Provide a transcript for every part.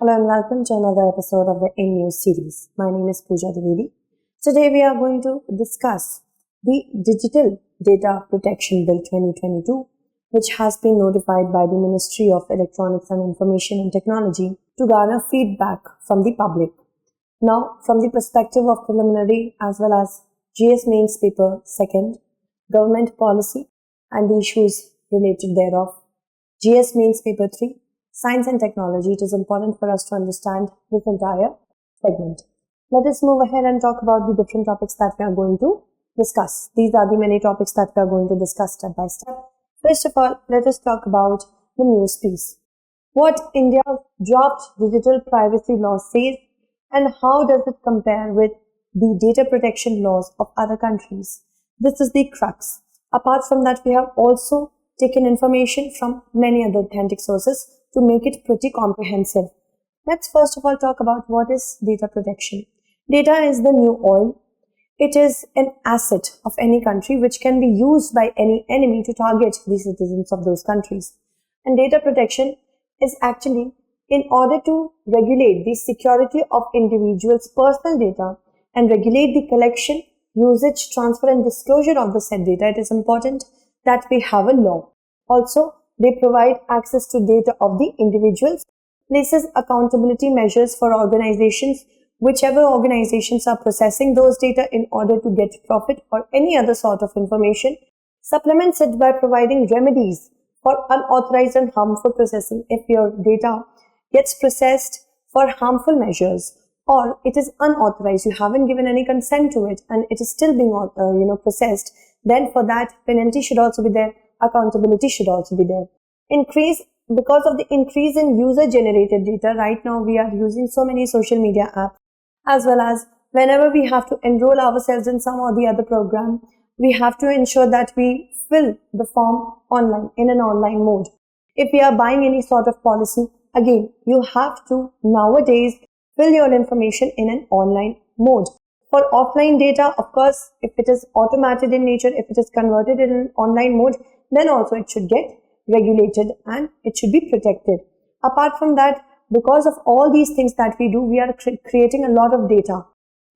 Hello and welcome to another episode of the In News series. My name is Pooja Dwivedi. Today we are going to discuss the Digital Data Protection Bill 2022, which has been notified by the Ministry of Electronics and Information and Technology to garner feedback from the public. Now, from the perspective of preliminary as well as GS Mains Paper 2nd, Government Policy and the issues related thereof, GS Mains Paper 3, Science and Technology, it is important for us to understand this entire segment. Let us move ahead and talk about the different topics that we are going to discuss. These are the many topics that we are going to discuss step by step. First of all, let us talk about the news piece. What India's draft digital privacy law says and how does it compare with the data protection laws of other countries. This is the crux. Apart from that, we have also taken information from many other authentic sources to make it pretty comprehensive. Let's first of all talk about what is data protection. Data is the new oil. It is an asset of any country which can be used by any enemy to target the citizens of those countries. And data protection is actually in order to regulate the security of individuals' personal data and regulate the collection, usage, transfer and disclosure of the said data. It is important that we have a law. Also, they provide access to data of the individuals, places accountability measures for organizations, whichever organizations are processing those data in order to get profit or any other sort of information, supplements it by providing remedies for unauthorized and harmful processing if your data gets processed for harmful measures or it is unauthorized, you haven't given any consent to it and it is still being processed, then for that penalty should also be there. Accountability should also be there. Because of the increase in user-generated data, right now we are using so many social media apps, as well as whenever we have to enroll ourselves in some or the other program, we have to ensure that we fill the form online, in an online mode. If we are buying any sort of policy, again, you have to nowadays fill your information in an online mode. For offline data, of course, if it is automated in nature, if it is converted in an online mode, then also it should get regulated and it should be protected. Apart from that, because of all these things that we do, we are creating a lot of data.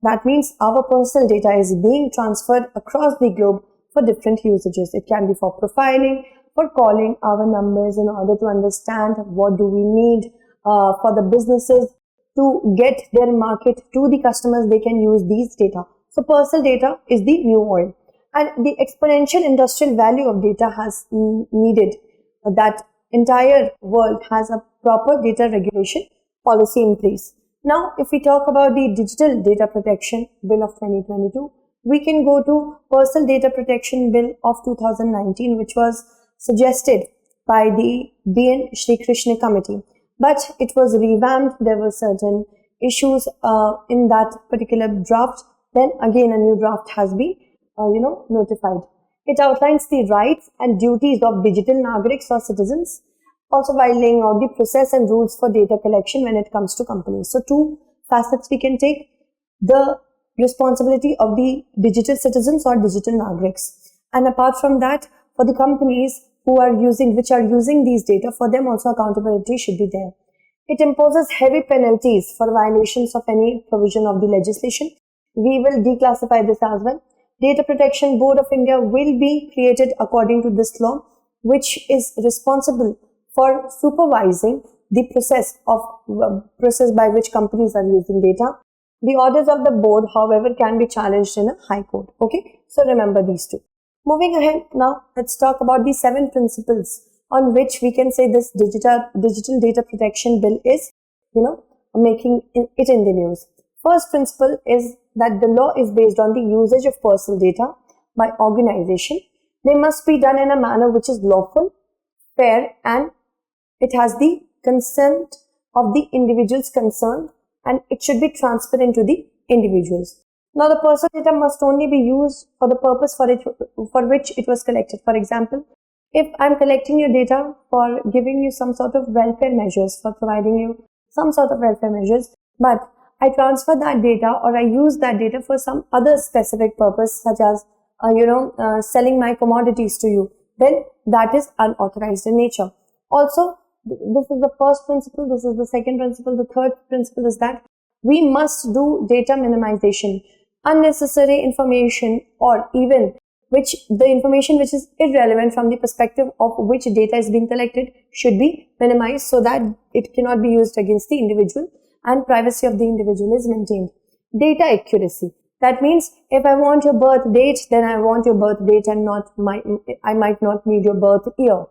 That means our personal data is being transferred across the globe for different usages. It can be for profiling, for calling our numbers in order to understand what do we need for the businesses to get their market to the customers, they can use these data. So personal data is the new oil. And the exponential industrial value of data has needed that entire world has a proper data regulation policy in place. Now, if we talk about the Digital Data Protection Bill of 2022, we can go to Personal Data Protection Bill of 2019, which was suggested by the B.N. Shri Krishna Committee. But it was revamped. There were certain issues in that particular draft. Then again, a new draft has been notified. It outlines the rights and duties of digital Nagariks or citizens, also while laying out the process and rules for data collection when it comes to companies. So two facets we can take: the responsibility of the digital citizens or digital Nagariks. And apart from that, for the companies which are using these data, for them also accountability should be there. It imposes heavy penalties for violations of any provision of the legislation. We will declassify this as well. Data Protection Board of India will be created according to this law, which is responsible for supervising the process by which companies are using data. The orders of the board, however, can be challenged in a high court. Okay, so remember these two. Moving ahead, now let's talk about the 7 principles on which we can say this digital data protection bill is, making it in the news. First principle is that the law is based on the usage of personal data by organization. They must be done in a manner which is lawful, fair, and it has the consent of the individuals concerned, and it should be transparent to the individuals. Now, the personal data must only be used for the purpose for which it was collected. For example, if I'm collecting your data for giving you some sort of welfare measures, for providing you some sort of welfare measures, but I transfer that data or I use that data for some other specific purpose, such as selling my commodities to you, then that is unauthorized in nature. Also, this is the first principle, this is the second principle, the third principle is that we must do data minimization. Unnecessary information, or even the information which is irrelevant from the perspective of which data is being collected, should be minimized so that it cannot be used against the individual and privacy of the individual is maintained. Data accuracy. That means if I want your birth date, then I want your birth date and I might not need your birth year.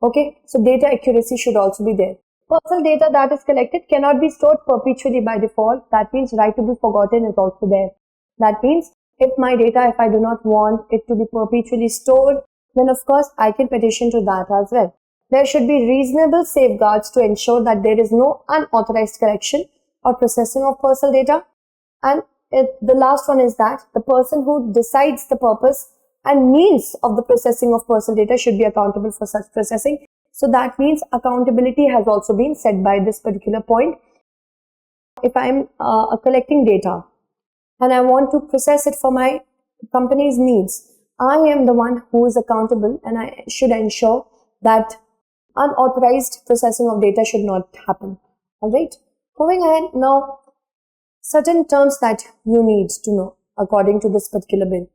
Okay, so data accuracy should also be there. Personal data that is collected cannot be stored perpetually by default. That means right to be forgotten is also there. That means if my data, if I do not want it to be perpetually stored, then of course I can petition to that as well. There should be reasonable safeguards to ensure that there is no unauthorized collection or processing of personal data. And the last one is that the person who decides the purpose and means of the processing of personal data should be accountable for such processing. So that means accountability has also been set by this particular point. If I am collecting data and I want to process it for my company's needs, I am the one who is accountable, and I should ensure that unauthorized processing of data should not happen. Alright, moving ahead now, certain terms that you need to know according to this particular bill.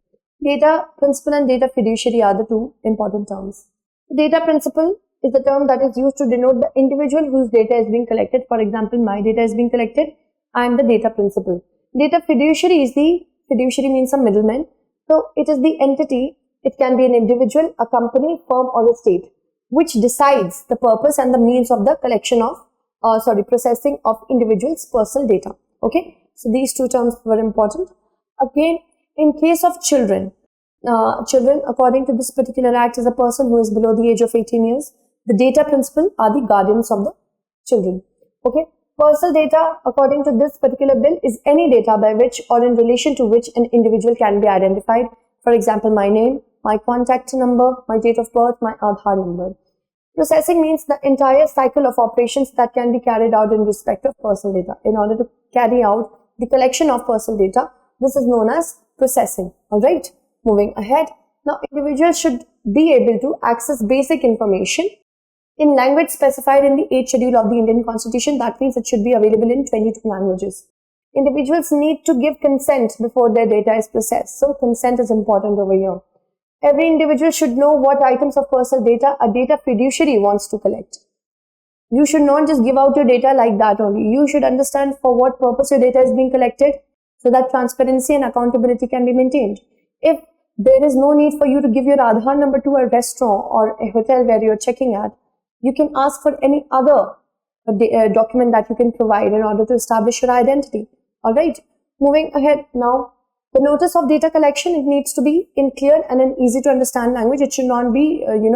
Data principle and data fiduciary are the two important terms. The data principle is the term that is used to denote the individual whose data is being collected. For example, my data is being collected, I am the data principal. Data fiduciary means a middleman. So it is the entity, it can be an individual, a company, firm or a state, which decides the purpose and the means of the collection of, processing of individuals' personal data. Okay, so these two terms were important. Again, in case of children, according to this particular act, is a person who is below the age of 18 years. The data principal are the guardians of the children. Okay, personal data according to this particular bill is any data by which or in relation to which an individual can be identified. For example, my name, my contact number, my date of birth, my Aadhaar number. Processing means the entire cycle of operations that can be carried out in respect of personal data. In order to carry out the collection of personal data, this is known as processing. Alright, moving ahead. Now, individuals should be able to access basic information in language specified in the 8th schedule of the Indian Constitution. That means it should be available in 22 languages. Individuals need to give consent before their data is processed. So, consent is important over here. Every individual should know what items of personal data a data fiduciary wants to collect. You should not just give out your data like that only. You should understand for what purpose your data is being collected so that transparency and accountability can be maintained. If there is no need for you to give your Aadhaar number to a restaurant or a hotel where you're checking at, you can ask for any other document that you can provide in order to establish your identity. Alright, moving ahead now. The notice of data collection, it needs to be in clear and an easy to understand language. It should not be, there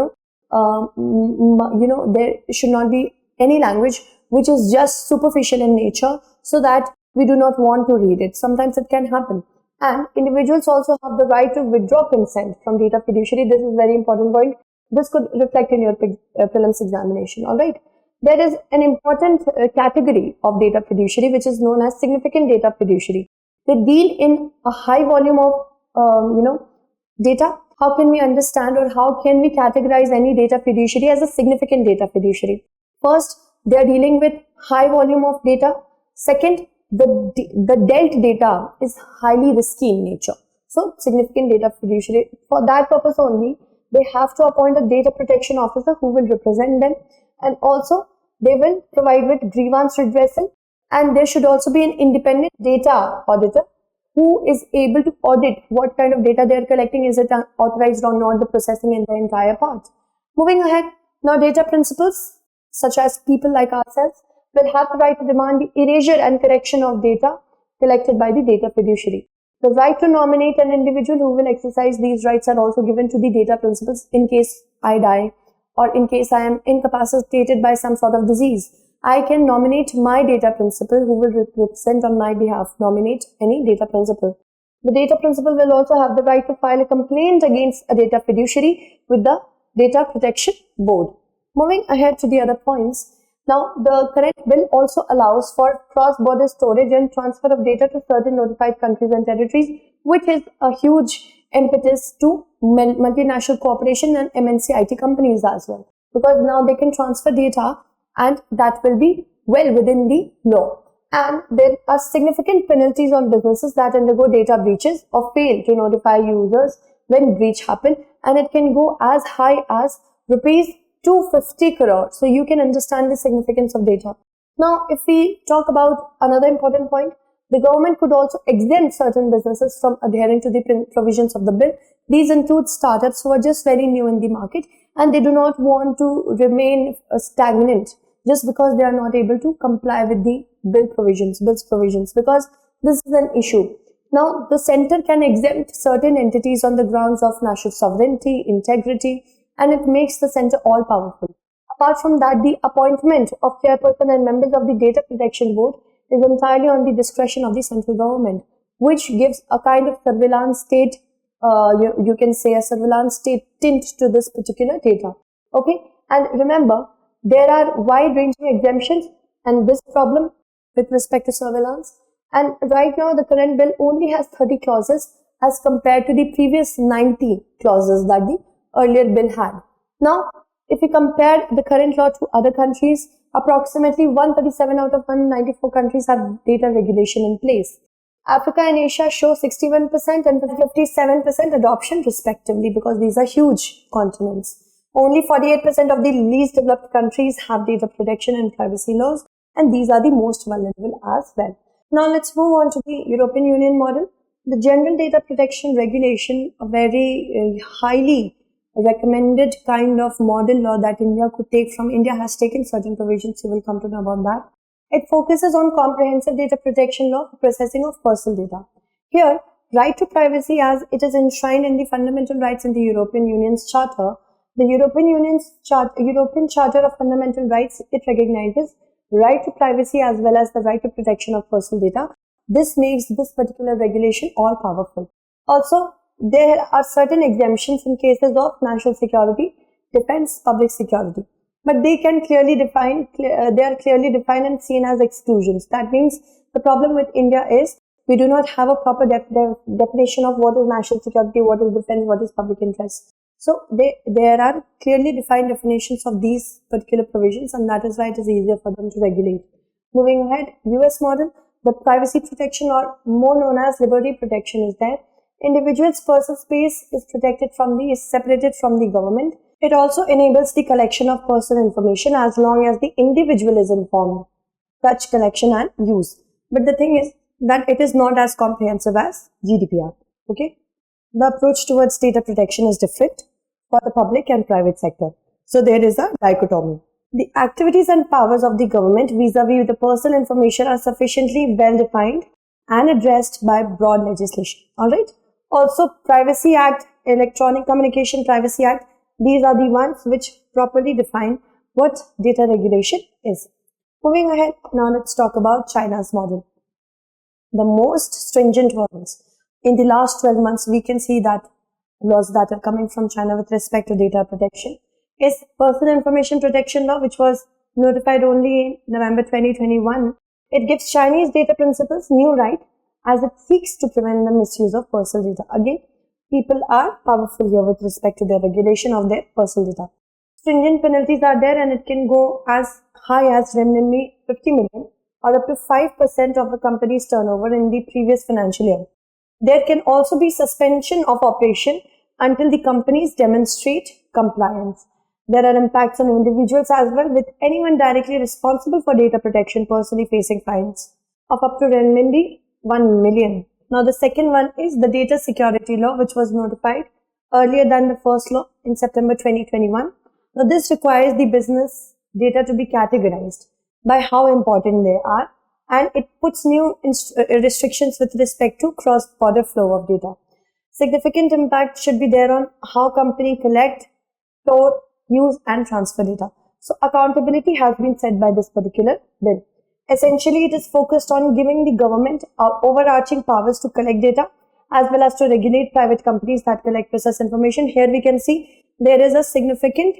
should not be any language which is just superficial in nature so that we do not want to read it. Sometimes it can happen. And individuals also have the right to withdraw consent from data fiduciary. This is a very important point. This could reflect in your prelims examination. Alright. There is an important category of data fiduciary which is known as significant data fiduciary. They deal in a high volume of, data. How can we understand or how can we categorize any data fiduciary as a significant data fiduciary? First, they are dealing with high volume of data. Second, the dealt data is highly risky in nature. So, significant data fiduciary, for that purpose only, they have to appoint a data protection officer who will represent them, and also they will provide with grievance redressal. And there should also be an independent data auditor who is able to audit what kind of data they are collecting. Is it authorized or not, the processing in the entire part. Moving ahead, now data principals such as people like ourselves will have the right to demand the erasure and correction of data collected by the data fiduciary. The right to nominate an individual who will exercise these rights are also given to the data principals in case I die or in case I am incapacitated by some sort of disease. I can nominate my data principal who will represent on my behalf, nominate any data principal. The data principal will also have the right to file a complaint against a data fiduciary with the Data Protection Board. Moving ahead to the other points. Now, the current bill also allows for cross-border storage and transfer of data to certain notified countries and territories, which is a huge impetus to multinational corporation and MNC IT companies as well. Because now they can transfer data and that will be well within the law. And there are significant penalties on businesses that undergo data breaches or fail to notify users when breach happen, and it can go as high as rupees 250 crore. So you can understand the significance of data. Now, if we talk about another important point, the government could also exempt certain businesses from adhering to the provisions of the bill. These include startups who are just very new in the market and they do not want to remain stagnant just because they are not able to comply with the bills provisions, because this is an issue. Now, the center can exempt certain entities on the grounds of national sovereignty, integrity, and it makes the center all powerful. Apart from that, the appointment of chairperson and members of the data protection board is entirely on the discretion of the central government, which gives a kind of surveillance state, you can say a surveillance state tint to this particular data. Okay, and remember, there are wide-ranging exemptions and this problem with respect to surveillance. And right now, the current bill only has 30 clauses as compared to the previous 90 clauses that the earlier bill had. Now, if we compare the current law to other countries, approximately 137 out of 194 countries have data regulation in place. Africa and Asia show 61% and 57% adoption respectively, because these are huge continents. Only 48% of the least developed countries have data protection and privacy laws, and these are the most vulnerable as well. Now let's move on to the European Union model. The General Data Protection Regulation, a very highly recommended kind of model law that India could take from. India has taken certain provisions, you will come to know about that. It focuses on comprehensive data protection law for processing of personal data. Here, right to privacy, as it is enshrined in the fundamental rights in the European Union's Charter, the European Charter of Fundamental Rights, it recognizes right to privacy as well as the right to protection of personal data. This makes this particular regulation all powerful. Also, there are certain exemptions in cases of national security, defense, public security, but they are clearly defined and seen as exclusions. That means the problem with India is we do not have a proper definition of what is national security, what is defense, what is public interest. So there are clearly defined definitions of these particular provisions, and that is why it is easier for them to regulate. Moving ahead, US model, the privacy protection, or more known as liberty protection, is there. Individual's personal space is separated from the government. It also enables the collection of personal information as long as the individual is informed, such collection and use. But the thing is that it is not as comprehensive as GDPR. Okay, the approach towards data protection is different for the public and private sector. So there is a dichotomy. The activities and powers of the government vis-a-vis the personal information are sufficiently well defined and addressed by broad legislation. All right. Also, Privacy Act, Electronic Communication Privacy Act, these are the ones which properly define what data regulation is. Moving ahead, now let's talk about China's model. The most stringent ones. In the last 12 months, we can see that laws that are coming from China with respect to data protection is Personal Information Protection Law, which was notified only in November 2021. It gives Chinese data principles new right as it seeks to prevent the misuse of personal data. Again, people are powerful here with respect to their regulation of their personal data. Stringent penalties are there, and it can go as high as renminbi 50 million or up to 5% of the company's turnover in the previous financial year. There can also be suspension of operation until the companies demonstrate compliance. There are impacts on individuals as well, with anyone directly responsible for data protection personally facing fines of up to renminbi 1 million. Now, the second one is the Data Security Law, which was notified earlier than the first law in September 2021. Now, this requires the business data to be categorized by how important they are, and it puts new restrictions with respect to cross-border flow of data. Significant impact should be there on how companies collect, store, use, and transfer data. So, accountability has been set by this particular bill. Essentially, it is focused on giving the government overarching powers to collect data as well as to regulate private companies that collect process information. Here we can see there is a significant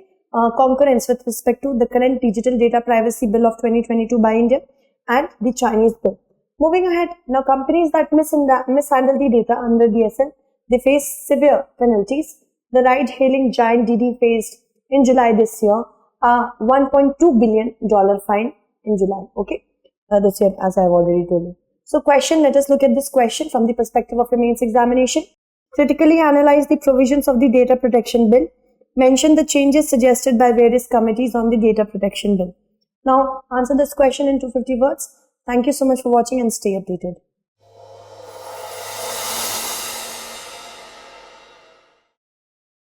concurrence with respect to the current Digital Data Privacy Bill of 2022 by India and the Chinese bill. Moving ahead, now companies that mishandle the data under DSL, they face severe penalties. The ride-hailing giant Didi faced in July this year a $1.2 billion fine in July. Okay, this year, as I've already told you. So question, let us look at this question from the perspective of a mains examination. Critically analyze the provisions of the Data Protection Bill. Mention the changes suggested by various committees on the Data Protection Bill. Now, answer this question in 250 words. Thank you so much for watching and stay updated.